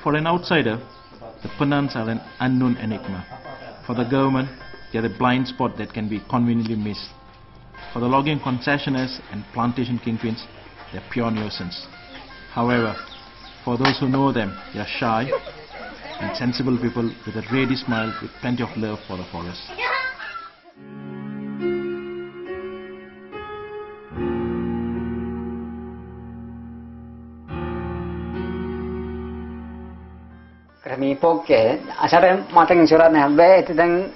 For an outsider, the Penans are an unknown enigma. For the government, they are the blind spot that can be conveniently missed. For the logging concessionaires and plantation kingpins, they are pure nuisance. However, for those who know them, they are shy and sensible people with a ready smile with plenty of love for the forest. I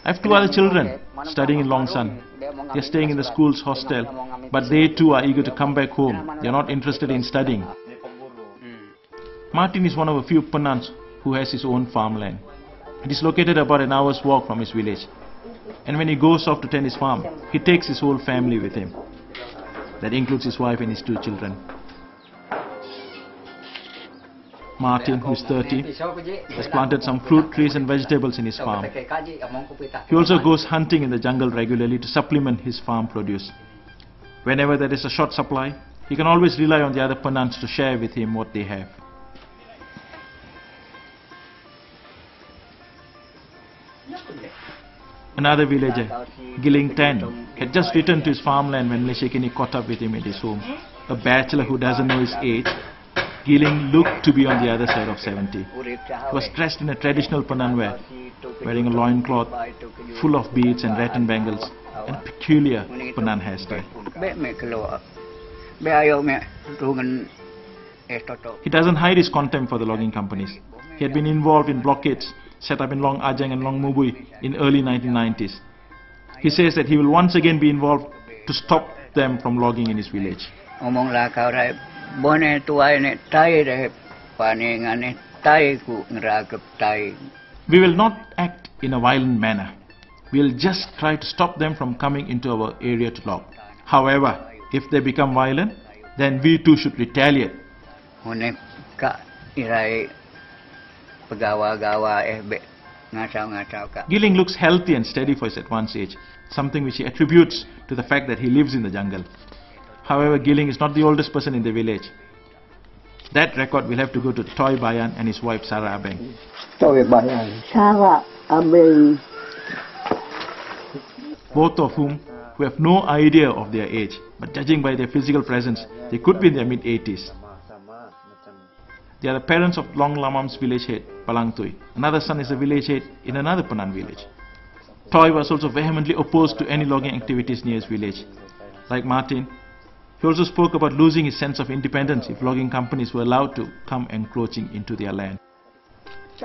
have 2 other children studying in Longsan. They are staying in the school's hostel, but they too are eager to come back home. They are not interested in studying. Martin is one of a few Penans who has his own farmland. It is located about an hour's walk from his village. And when he goes off to tend his farm, he takes his whole family with him. That includes his wife and his 2 children. Martin, who is 30, has planted some fruit trees and vegetables in his farm. He also goes hunting in the jungle regularly to supplement his farm produce. Whenever there is a short supply, he can always rely on the other Penans to share with him what they have. Another villager, Giling Tan, had just returned to his farmland when Leshekini caught up with him at his home. A bachelor who doesn't know his age, Giling looked to be on the other side of 70. He was dressed in a traditional Penan wear, wearing a loincloth full of beads and rattan bangles and a peculiar Penan hairstyle. He doesn't hide his contempt for the logging companies. He had been involved in blockades set up in Long Ajang and Long Mubui in early 1990s. He says that he will once again be involved to stop them from logging in his village. We will not act in a violent manner. We will just try to stop them from coming into our area to log. However, if they become violent, then we too should retaliate. Giling looks healthy and steady for his advanced age, something which he attributes to the fact that he lives in the jungle. However, Giling is not the oldest person in the village. That record will have to go to Toy Bayan and his wife Sarah Abeng. Both of whom who have no idea of their age, but judging by their physical presence, they could be in their mid-80s. They are the parents of Long Lamam's village head, Palangtui. Another son is a village head in another Penan village. Toy was also vehemently opposed to any logging activities near his village. Like Martin, he also spoke about losing his sense of independence if logging companies were allowed to come encroaching into their land.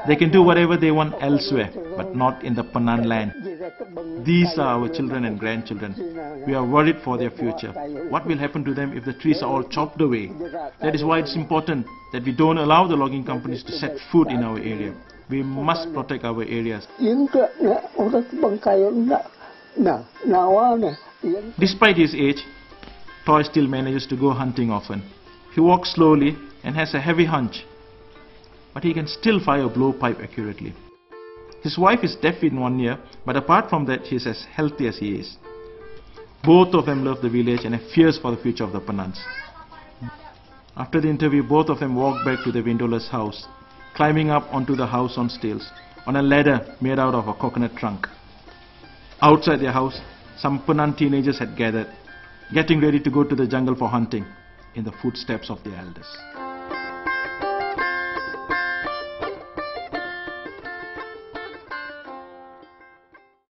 They can do whatever they want elsewhere, but not in the Penan land. These are our children and grandchildren. We are worried for their future. What will happen to them if the trees are all chopped away? That is why it's important that we don't allow the logging companies to set foot in our area. We must protect our areas. Despite his age, Toy still manages to go hunting often. He walks slowly and has a heavy hunch, but he can still fire a blowpipe accurately. His wife is deaf in 1 ear, but apart from that, he is as healthy as he is. Both of them love the village and have fears for the future of the Penans. After the interview, both of them walked back to the windowless house, climbing up onto the house on stilts, on a ladder made out of a coconut trunk. Outside their house, some Penan teenagers had gathered, getting ready to go to the jungle for hunting, in the footsteps of their elders.